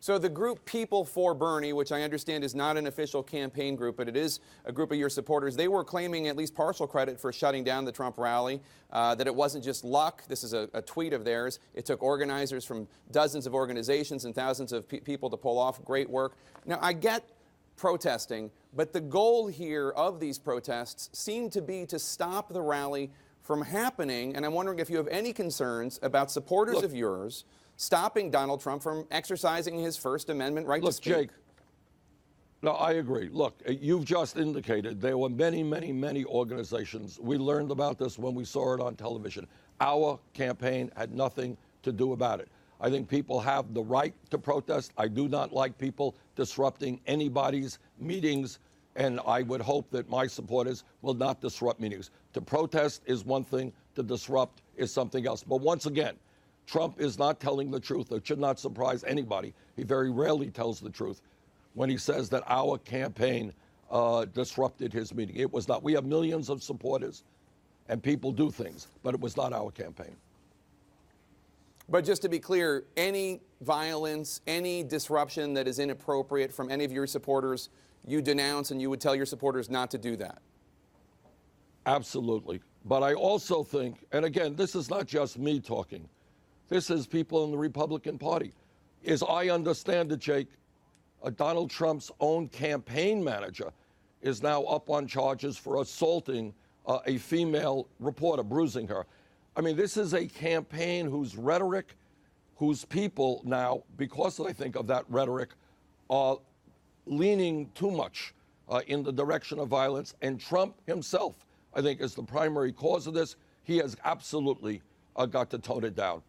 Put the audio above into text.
So the group People for Bernie, which I understand is not an official campaign group, but it is a group of your supporters, they were claiming at least partial credit for shutting down the Trump rally, that it wasn't just luck. This is a tweet of theirs. It took organizers from dozens of organizations and thousands of people to pull off. Great work. Now, I get protesting, but the goal here of these protests seemed to be to stop the rally from happening, and I'm wondering if you have any concerns about supporters of yours stopping Donald Trump from exercising his First Amendment right to speak. Jake, no, I agree. Look, you've just indicated there were many, many, many organizations. We learned about this when we saw it on television. Our campaign had nothing to do about it. I think people have the right to protest. I do not like people disrupting anybody's meetings, and I would hope that my supporters will not disrupt meetings. To protest is one thing, to disrupt is something else. But once again, Trump is not telling the truth. It should not surprise anybody. He very rarely tells the truth when he says that our campaign disrupted his meeting. It was not. We have millions of supporters, and people do things, but it was not our campaign. But just to be clear, any violence, any disruption that is inappropriate from any of your supporters, you denounce, and you would tell your supporters not to do that? Absolutely. But I also think, and again, this is not just me talking. This is people in the Republican Party. As I understand it, Jake, Donald Trump's own campaign manager is now up on charges for assaulting a female reporter, bruising her. I mean, this is a campaign whose rhetoric, whose people now, because I think of that rhetoric, are leaning too much in the direction of violence. And Trump himself, I think, is the primary cause of this. He has absolutely got to tone it down.